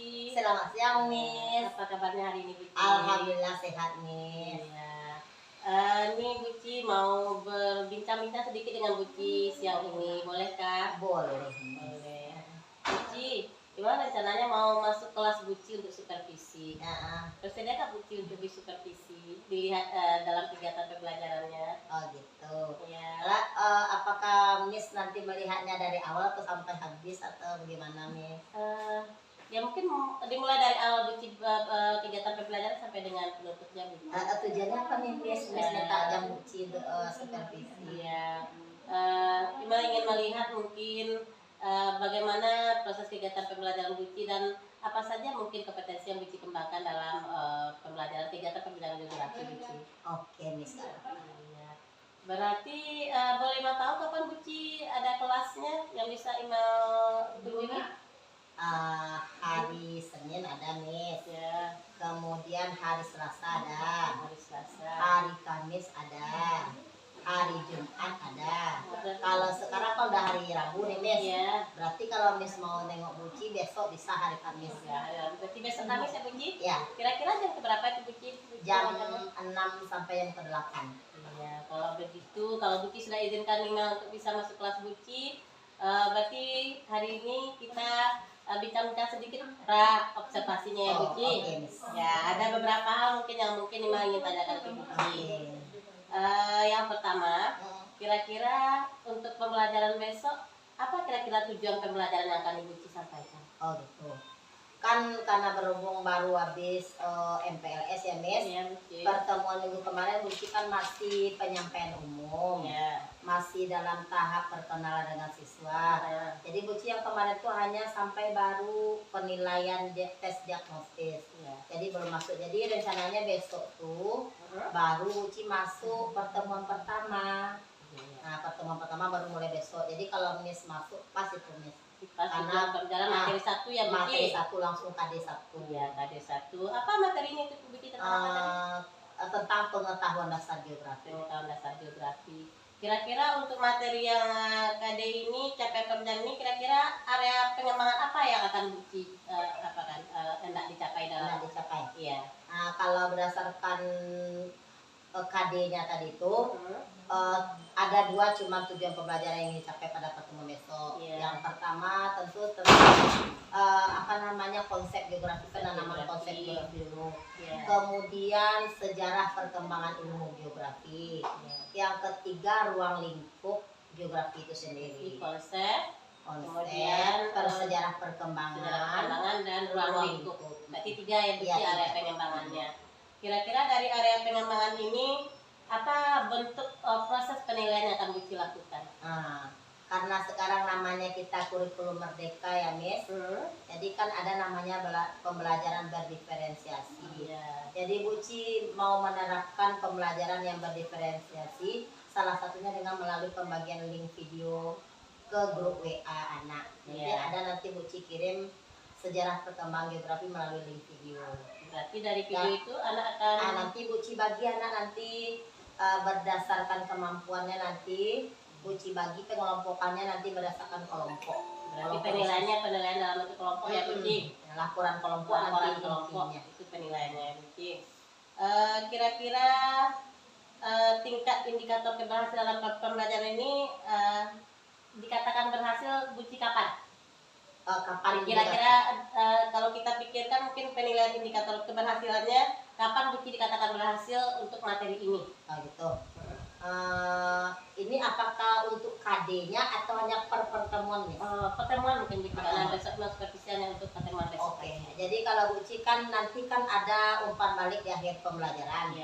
Buci. Selamat siang, Miss. Apa kabarnya hari ini, Buci? Alhamdulillah sehat, Miss. Iya. Ini Buci mau berbincang-bincang sedikit dengan Buci siang ini, bolehkah? Boleh. Boleh. Buci, gimana rencananya mau masuk kelas Buci untuk supervisi? Bersediakah Buci untuk disupervisi dilihat dalam kegiatan pembelajarannya? Oh gitu. Iya. Apakah Miss nanti melihatnya dari awal atau sampai habis atau bagaimana, Miss? Ya mungkin dimulai dari awal Buci kegiatan pembelajaran sampai dengan penutupnya Buci. Tujuannya apa nih, Miss? Miss minta jam Buci untuk supervisi. Iya. Cuma ingin melihat mungkin bagaimana proses kegiatan pembelajaran Buci dan apa saja mungkin kompetensi yang Buci kembangkan dalam pembelajaran kegiatan pembelajaran geografi Buci. Oke, Miss. Iya. Berarti boleh mau tahu kapan Buci ada kelasnya yang bisa email kunjungi? Hari Senin ada, Miss. Ya. Kemudian hari Selasa ada. Hari Selasa. Hari Kamis ada. Hari Jumat ada. Kalau sekarang kan udah hari Rabu nih, Miss. Iya. Berarti kalau Miss mau nengok Buci besok bisa hari Kamis. Ya, berarti besok Kamis ya Buci? Ya. Kira-kira jam berapa itu Buci? Jam 6 sampai jam ke-8. Iya, kalau begitu, kalau Buci sudah izinkan Nina untuk bisa masuk kelas Buci, berarti hari ini kita bincang-bincang sedikit observasinya ya Buci. Oke, Miss. Ya, ada beberapa hal mungkin yang Nina ingin tanyakan ke Buci. Yang pertama, kira-kira untuk pembelajaran besok, apa kira-kira tujuan pembelajaran yang akan Buci sampaikan? Oh gitu. Kan karena berhubung baru habis MPLS ya, Miss. Ya, Buci. Pertemuan minggu kemarin Buci kan masih penyampaian umum. Ya. Masih dalam tahap perkenalan dengan siswa. Ya. Jadi Buci yang kemarin tuh hanya sampai baru penilaian tes diagnostis. Ya. Jadi belum masuk. Jadi rencananya besok tuh baru Buci masuk pertemuan pertama. Nah, pertemuan pertama baru mulai besok. Jadi kalau Miss masuk pas itu, Miss. Karena pembelajaran materi 1 ya, Buci. Materi 1 langsung KD 1. Ya, KD 1. Apa materinya itu Buci tentang apa tadi? Tentang pengetahuan dasar geografi. Pengetahuan dasar geografi. Kira-kira untuk materi yang KD ini, capaian pembelajaran ini, kira-kira area pengembangan apa yang akan Buci hendak dicapai dalam? Hendak dicapai. Iya. Nah, kalau berdasarkan KD-nya tadi itu ada dua cuma tujuan pembelajaran yang dicapai pada pertemuan besok. Yang pertama tentu konsep geografi, penanaman konsep geografi dulu. Kemudian sejarah perkembangan ilmu geografi. Yang ketiga ruang lingkup geografi itu sendiri. Konsep, kemudian sejarah perkembangan dan ruang lingkup. Berarti 3 ya Buci area pengembangannya. Kira-kira dari area pengembangan ini apa bentuk proses penilaian yang akan Buci lakukan? Karena sekarang namanya kita kurikulum merdeka ya, Miss. Jadi kan ada namanya pembelajaran berdiferensiasi. Jadi Buci mau menerapkan pembelajaran yang berdiferensiasi, salah satunya dengan melalui pembagian link video ke grup WA anak. Jadi ada nanti Buci kirim sejarah perkembangan geografi melalui link video. Berarti dari video itu anak akan nanti Buci bagi anak nanti berdasarkan kemampuannya, nanti Buci bagi pengelompokannya nanti berdasarkan kelompok. Berarti penilaian dalam bentuk kelompok ya Buci. Laporan kelompok nanti intinya. Itu penilaiannya Buci. Kira-kira tingkat indikator keberhasilan dalam pembelajaran ini dikatakan berhasil Buci kapan? Kapan kira-kira kalau kita pikirkan mungkin penilaian indikator keberhasilannya kapan Buci dikatakan berhasil untuk materi ini? Gitu. Ini apakah untuk KD-nya atau hanya per pertemuan nih? Pertemuan mungkin Buci karena besok supervisinya untuk pertemuan besok. Oke. Jadi kalau Buci kan nanti kan ada umpan balik di akhir pembelajaran.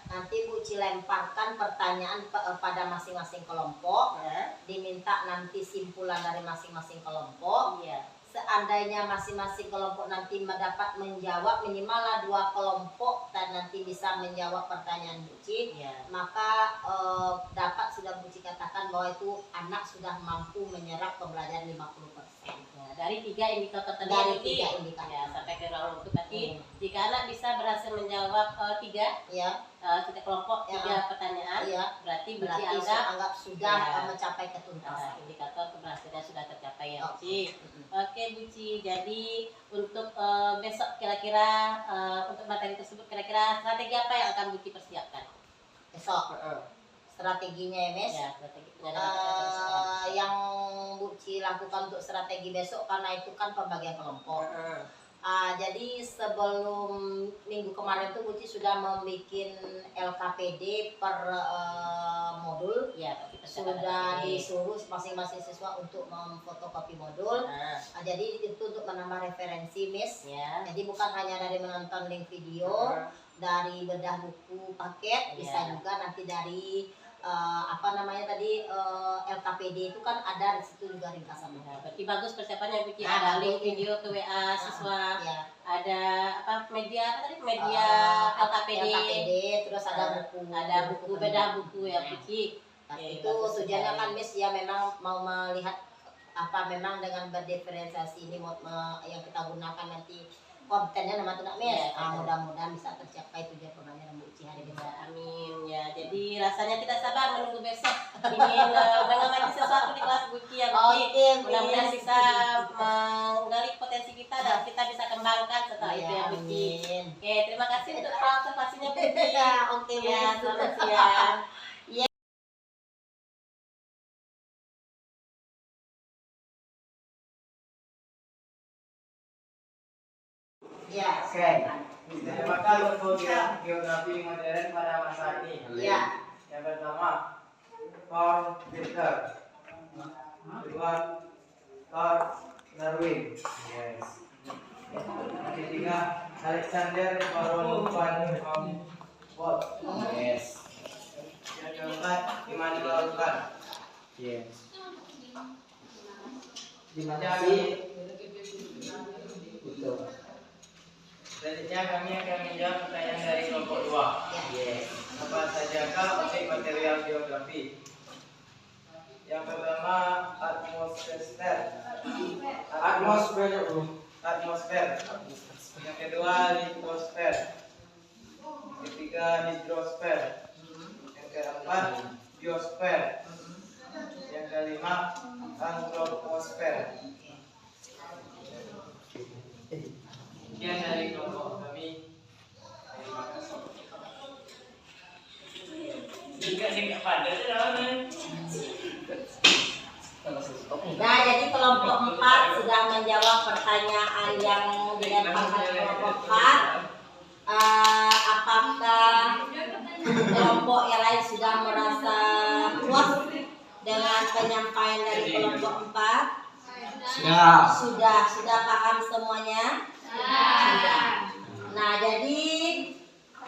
Nanti Buci lemparkan pertanyaan pada masing-masing kelompok. Diminta nanti simpulan dari masing-masing kelompok. Seandainya masing-masing kelompok nanti mendapat menjawab minimal 2 kelompok dan nanti bisa menjawab pertanyaan Buci, maka dapat sudah Buci katakan bahwa itu anak sudah mampu menyerap pembelajaran 50%. Dari 3 indikator tadi. Dari 3 indikator. Sampai ke ruang lingkup tadi. Jika anak bisa berhasil menjawab 3 setiap kelompok 3 pertanyaan, berarti Buci anggap sudah mencapai ketuntasan. Indikator keberhasilan sudah tercapai ya Buci. Oke Buci, jadi untuk besok kira-kira untuk materi tersebut kira-kira strategi apa yang akan Buci persiapkan? Besok strateginya ya Mes, Ya, strategi pengadaan yang Buci lakukan untuk strategi besok karena itu kan pembagian kelompok. Jadi sebelum minggu kemarin tuh Buci sudah membuat LKPD per modul, ya, sudah disuruh masing-masing siswa untuk memfotokopi modul. Jadi itu untuk menambah referensi Miss. Jadi bukan hanya dari menonton link video, dari bedah buku paket, bisa juga nanti dari LKPD itu kan ada di situ juga ringkasannya. Berarti bagus persiapannya Buci. Ada link video ke WA siswa, ada media LKPD, terus ada buku, bedah buku ya Buci. Itu tujuannya kan Miss ya memang mau melihat memang dengan berdiferensiasi ini yang kita gunakan nanti kontennya nama tuh Miss. Mudah-mudahan bisa tercapai tujuan pembelajaran Bu Uci hari ini. Amin ya. Jadi rasanya tidak sabar menunggu besok ingin mengamati sesuatu di kelas Bu Uci ya Buci. Mudah-mudahan bisa menggali potensi kita dan kita bisa kembangkan setelah itu ya Buci. Oke, terima kasih untuk observasinya Buci. Oke, selamat siang. Ya, oke. Maka program geografi modern pada masa ini. Yang pertama, Carl Ritter. Kedua, Carl Darwin. Yes. Yang ketiga, Alexander Baron van Humboldt. Yes. Yang keempat, Immanuel Kant. Yes. Terima kasih. Betul. Selanjutnya kami akan menjawab pertanyaan dari kelompok 2. Apa sajakah objek material geografi? Yang pertama, atmosfer. Yang kedua, litosfer. Ketiga, hidrosfer. Yang keempat, biosfer. Yang kelima, antroposfer. Sekian dari kelompok kami. Terima kasih. Nah, jadi kelompok 4 sudah menjawab pertanyaan yang dilemparkan kelompok 4. Apakah kelompok yang lain sudah merasa puas dengan penyampaian dari kelompok 4? Sudah paham semuanya? Nah, jadi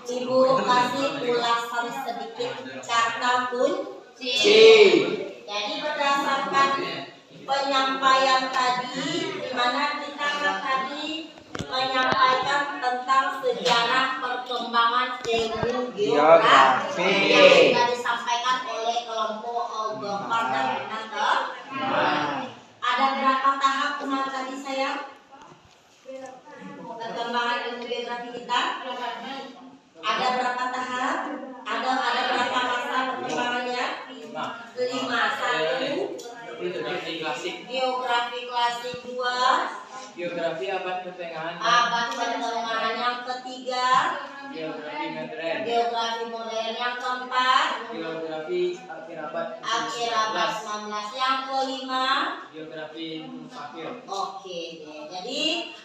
Ibu kasih ulasan sedikit kata kunci. Jadi berdasarkan penyampaian tadi, di mana kita tadi menyampaikan tentang sejarah perkembangan ilmu geografi yang sudah disampaikan oleh kelompok Gopar dan Renata. Ada berapa tahap kemarin tadi sayang? Perkembangan ilmu geografi kita ada berapa tahap? Ada berapa masa perkembangannya? 5. 1 geografi klasik, 2 geografi abad pertengahan. Yang ketiga geografi modern. Yang keempat geografi akhir abad 19. Yang kelima geografi akhir. Oke, jadi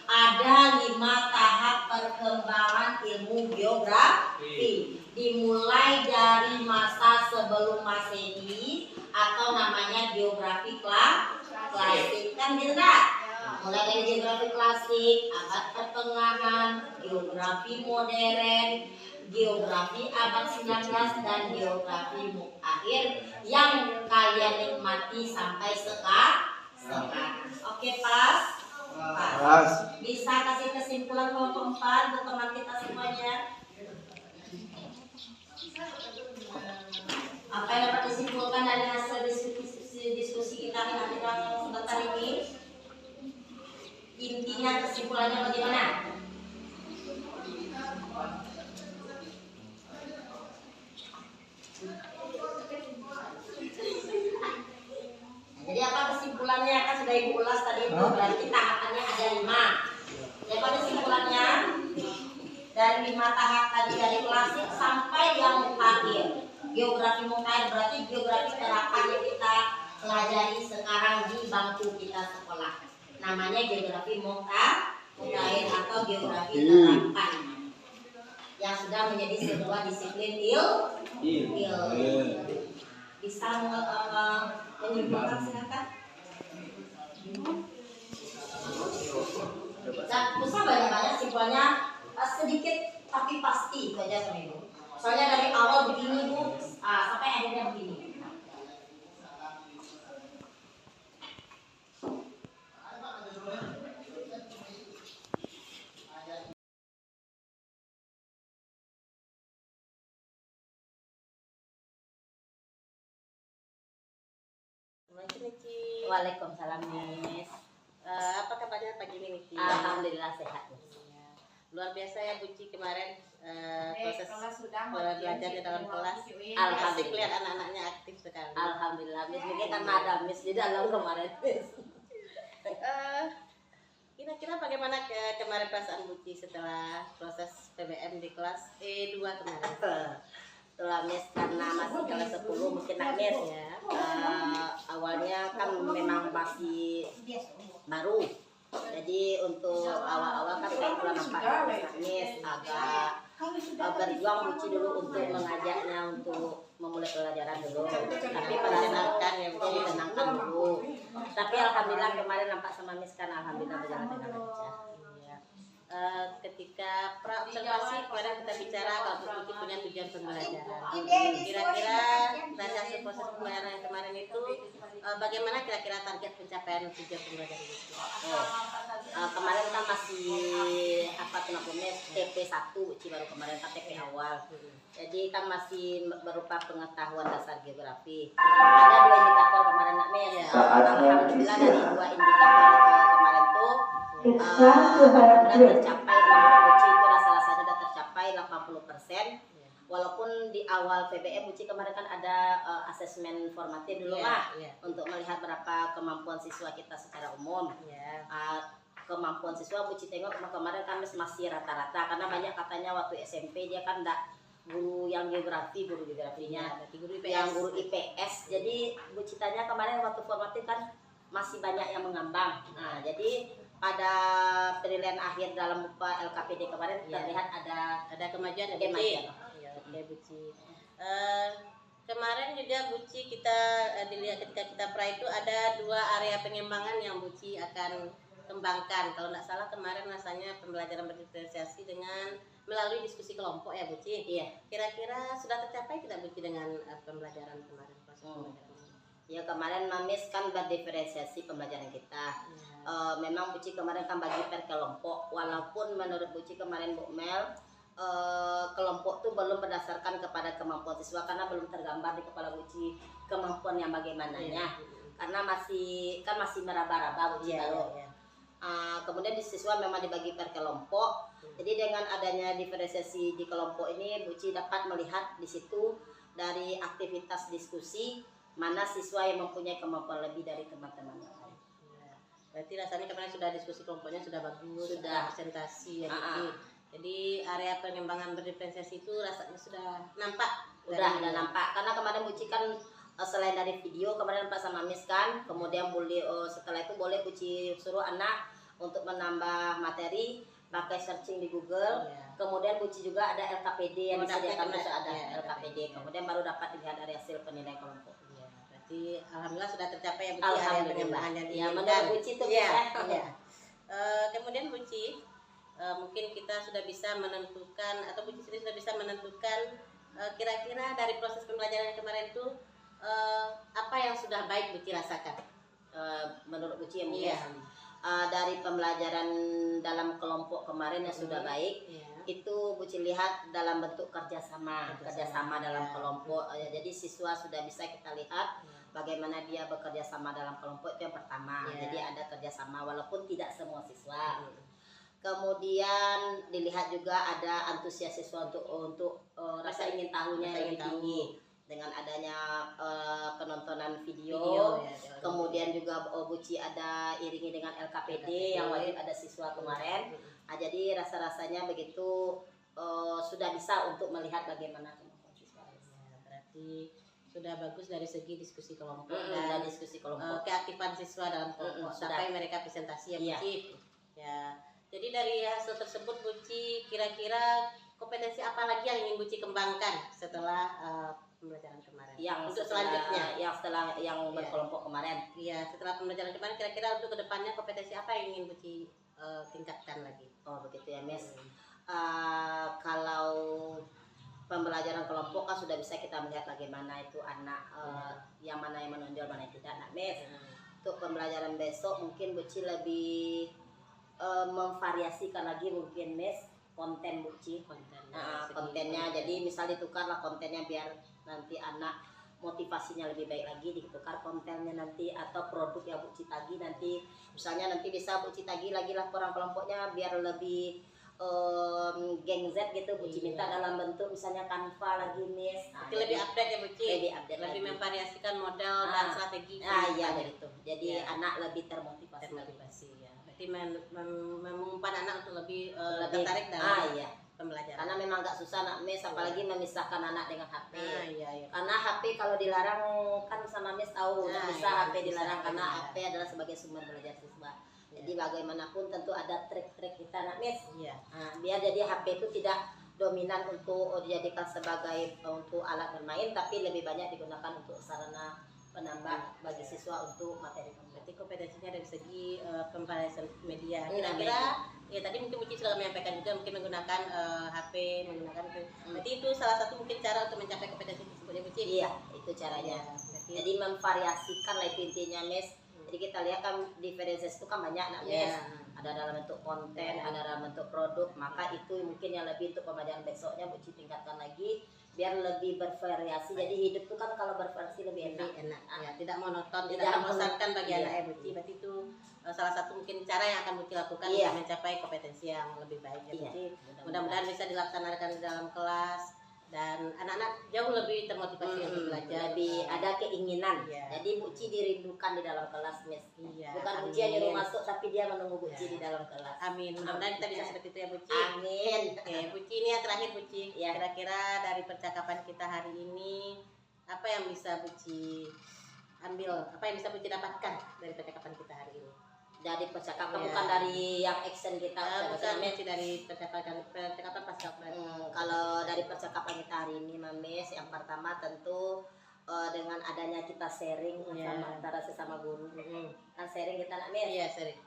ada 5 tahap perkembangan ilmu geografi. Dimulai dari masa sebelum Masehi atau namanya geografi klasik, kan gitu kan? Mulai dari geografi klasik, abad pertengahan, geografi modern, geografi abad 19 dan geografi akhir yang kalian nikmati sampai sekarang. Oke, pas? Bisa kasih kesimpulan kelompok 4 untuk teman kita semuanya? Apa yang dapat disimpulkan dari hasil diskusi kita sebentar ini? Intinya kesimpulannya bagaimana? Jadi apa kesimpulan kesimpulannya kan sudah Ibu ulas tadi itu, berarti tahapannya ada 5. Jadi pada kesimpulannya dari 5 tahap tadi, dari klasik sampai yang mutakhir. Geografi mutakhir berarti geografi terapan yang kita pelajari sekarang di bangku kita sekolah. Namanya geografi mutakhir atau geografi terapan yang sudah menjadi sebuah disiplin ilmu. Bisa menyimpulkan silakan. Dan usah banyak-banyak, simpelnya sedikit tapi pasti itu aja sama Ibu. Soalnya dari awal begini Bu, sampai akhirnya begini. Waalaikumsalam Miss. Apa kabarnya pagi ini Mici? Alhamdulillah sehat Miss. Luar biasa ya Buci kemarin proses belajarnya dalam kelas. Alhamdulillah. Asik lihat anak-anaknya aktif sekali. Alhamdulillah Miss, mungkin karena ada Miss di dalam kemarin Miss. Kira-kira bagaimana kemarin perasaan Buci setelah proses PBM di kelas E2 kemarin? Setelah Miss karena masih kelas 10 mungkin Miss ya. Awalnya kan memang masih baru. Jadi untuk awal-awal kan saya kurang nampak Miss agak berjuang Buci dulu untuk mengajaknya untuk memulai pelajaran dulu. Tapi menenangkan ya Buci, tenangkan dulu. Tapi alhamdulillah kemarin nampak sama Miss kan alhamdulillah berjalan dengan lancar. Ketika pra-observasi kemarin kita bicara kalau Buci punya tujuan pembelajaran. Kira-kira dari hasil proses pembelajaran yang kemarin itu bagaimana kira-kira target pencapaian tujuan pembelajaran itu? Kemarin kan masih apa tuh namanya TP1 Buci baru kemarin kan TP awal. Jadi kan masih berupa pengetahuan dasar geografi. Ada 2 indikator kemarin Nak Miss. Alhamdulillah dari 2 indikator kemarin tuh sudah tercapai Buci itu rasa-rasanya sudah tercapai 80%. Walaupun di awal PBM Buci kemarin kan ada asesmen formatif dulu untuk melihat berapa kemampuan siswa kita secara umum. Kemampuan siswa Buci tengok kemarin kan masih rata-rata karena banyak katanya waktu SMP dia kan enggak guru yang geografi, guru geografinya, yang guru IPS. Jadi Buci tanya kemarin waktu formatif kan masih banyak yang mengambang. Nah, jadi pada penilaian akhir dalam UPA LKPD kemarin terlihat ada kemajuan ya Buci. Oke Buci. Kemarin juga Buci kita dilihat ketika kita pra itu ada 2 area pengembangan yang Buci akan kembangkan. Kalau tidak salah kemarin rasanya pembelajaran berdiferensiasi dengan melalui diskusi kelompok ya Buci. Iya. Kira-kira sudah tercapai tidak Buci dengan pembelajaran kemarin proses pembelajaran? Ya kemarin Mamis kan berdiferensiasi pembelajaran kita. Memang Buci kemarin kan bagi per kelompok. Walaupun menurut Buci kemarin Bu Mel kelompok itu belum berdasarkan kepada kemampuan siswa karena belum tergambar di kepala Buci kemampuan yang bagaimananya. Karena masih meraba-raba Buci baru. Kemudian di siswa memang dibagi per kelompok. Jadi dengan adanya diferensiasi di kelompok ini Buci dapat melihat di situ dari aktivitas diskusi mana siswa yang mempunyai kemampuan lebih dari teman-teman yang lain. Berarti rasanya kemarin sudah diskusi kelompoknya sudah bagus, sudah presentasi ya Buci. Jadi area pengembangan berdiferensiasi itu rasanya sudah nampak. Udah nampak karena kemarin Buci kan selain dari video kemarin Pak sama Miss kan, kemudian boleh setelah itu boleh Buci suruh anak untuk menambah materi pakai searching di Google. Kemudian Buci juga ada LKPD yang disediakan juga ada LKPD. Kemudian baru dapat dilihat dari hasil penilaian kelompok. Berarti alhamdulillah sudah tercapai ya Buci area pengembangan yang diinginkan. Menurut Buci itu kemudian Buci mungkin kita sudah bisa menentukan atau Buci sendiri sudah bisa menentukan kira-kira dari proses pembelajaran yang kemarin itu apa yang sudah baik Buci rasakan? Menurut Buci ya dari pembelajaran dalam kelompok kemarin yang sudah baik itu Buci lihat dalam bentuk kerjasama dalam kelompok. Jadi siswa sudah bisa kita lihat bagaimana dia bekerja sama dalam kelompok, itu yang pertama. Jadi ada kerjasama walaupun tidak semua siswa. Kemudian dilihat juga ada antusias siswa untuk rasa ingin tahunya lebih tinggi. dengan adanya penontonan video, ya, kemudian juga Buci ada iringi dengan LKPD yang wajib ada siswa kemarin. Nah, jadi rasa-rasanya begitu sudah bisa untuk melihat bagaimana kemampuan siswa. Ya, berarti sudah bagus dari segi diskusi kelompok Dan diskusi kelompok. keaktifan siswa dalam kelompok sampai mereka presentasi ya Buci. Ya. Jadi dari hasil tersebut Buci kira-kira kompetensi apa lagi yang ingin Buci kembangkan setelah pembelajaran kemarin? Untuk selanjutnya yang berkelompok kemarin. Iya, setelah pembelajaran kemarin kira-kira untuk kedepannya kompetensi apa yang ingin Buci tingkatkan lagi? Oh begitu ya Miss. Kalau pembelajaran kelompok kan sudah bisa kita melihat bagaimana itu anak yang mana yang menonjol mana yang tidak. Nah Miss, untuk pembelajaran besok mungkin Buci lebih memvariasikan lagi mungkin Miss konten Buci. Kontennya jadi misal ditukarlah kontennya biar nanti anak motivasinya lebih baik lagi, ditukar kontennya nanti atau produk yang Buci tagi nanti misalnya nanti bisa Buci tagi lagi lah orang kelompoknya biar lebih geng Z gitu Buci minta dalam bentuk misalnya Canva lagi Miss. Nah, lebih update ya Buci. Lebih update lebih lagi. memvariasikan model dan strategi. Iya begitu. Jadi anak lebih termotivasi. Ya. Berarti mengumpan anak untuk lebih tertarik dalam pembelajaran. Karena memang agak susah nak Miss, apalagi memisahkan anak dengan HP. Iya. Karena HP kalau dilarang kan sama Miss tahu nggak bisa HP dilarang karena HP adalah sebagai sumber belajar siswa. Jadi bagaimanapun tentu ada trik-trik kita nak Miss. Biar jadi HP itu tidak dominan untuk dijadikan sebagai untuk alat bermain, tapi lebih banyak digunakan untuk sarana penambah bagi siswa untuk materi. Berarti kompetensinya dari segi pembahasan media. Kira-kira ya tadi mungkin Buci sudah menyampaikan juga mungkin menggunakan HP, menggunakan itu. Berarti itu salah satu mungkin cara untuk mencapai kompetensi tersebut ya Buci. Iya, itu caranya. Jadi memvariasikan lah itu intinya Miss. Jadi kita lihat kan diferensiasi itu kan banyak nak Miss. Ada dalam bentuk konten, ada dalam bentuk produk. Maka itu mungkin yang lebih untuk pembelajaran besoknya Buci tingkatkan lagi biar lebih bervariasi. Jadi hidup itu kan kalau bervariasi lebih enak. Ya, tidak monoton, tidak membosankan bagi anak ya Buci. Berarti itu salah satu mungkin cara yang akan Buci lakukan untuk mencapai kompetensi yang lebih baik ya Buci. Mudah-mudahan bisa dilaksanakan di dalam kelas dan anak-anak jauh lebih termotivasi untuk belajar, lebih ada keinginan. Jadi Buci dirindukan di dalam kelas Miss. Bukan Buci yang nyuruh masuk tapi dia menunggu Buci di dalam kelas. Amin. Mudah-mudahan kita bisa seperti itu ya Buci. Amin. Oke, Buci ini yang terakhir Buci. Kira-kira dari percakapan kita hari ini apa yang bisa Buci ambil, apa yang bisa Buci dapatkan dari percakapan kita hari ini? Dari percakapan bukan dari yang action kita, bukan dari percakapan pasca. Kalau dari percakapan kita hari ini Miss, yang pertama tentu dengan adanya kita sharing sama antara sesama guru. Kan sharing kita nak Miss. Iya, sharing.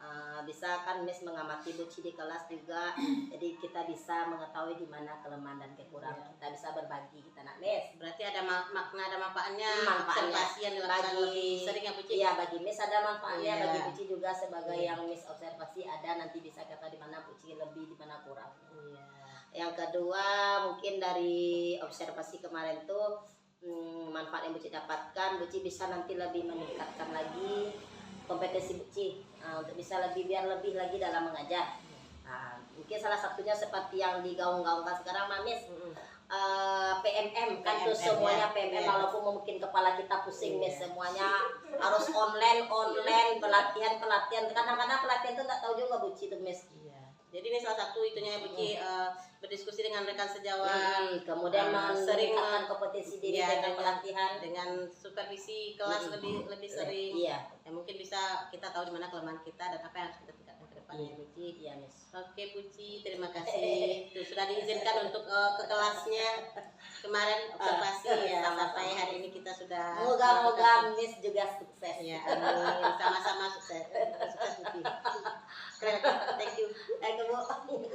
Bisa kan Miss mengamati Buci di kelas juga. Jadi kita bisa mengetahui di mana kelemahan dan kekurangan. Kita bisa berbagi kita nak Miss. Berarti ada makna, ada manfaatnya observasi yang dilakukan lebih sering ya Buci. Iya, bagi Miss ada manfaatnya, bagi Buci juga sebagai yang Miss observasi ada nanti bisa kata di mana Buci lebih, di mana kurang. Yang kedua mungkin dari observasi kemarin tuh manfaat yang Buci dapatkan, Buci bisa nanti lebih meningkatkan lagi kompetensi Buci untuk bisa biar lebih lagi dalam mengajar. Mungkin salah satunya seperti yang digaung-gaungkan sekarang Miss, PMM kan tuh semuanya PMM walaupun mungkin kepala kita pusing Miss, semuanya harus online pelatihan kadang-kadang pelatihan tuh nggak tahu juga Buci tuh Miss. Jadi ini salah satu itunya Buci berdiskusi dengan rekan sejawat, kemudian sering kompetensi diri dengan pelatihan, dengan supervisi kelas lebih sering. Ya mungkin bisa kita tahu di mana kelemahan kita dan apa yang harus kita tingkatkan ke depannya Buci. Oke Buci, terima kasih. Sudah diizinkan untuk ke kelasnya kemarin observasi sampai hari ini kita sudah. Moga-moga Miss juga sukses. Ya, amin. Sama-sama sukses. Sukses Buci. Thank you. Bu.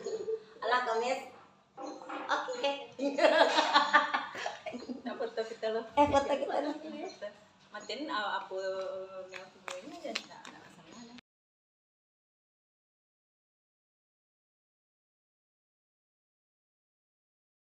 Alah Miss. Oke. Foto kita lo. Foto kita lo. Matiin apa yang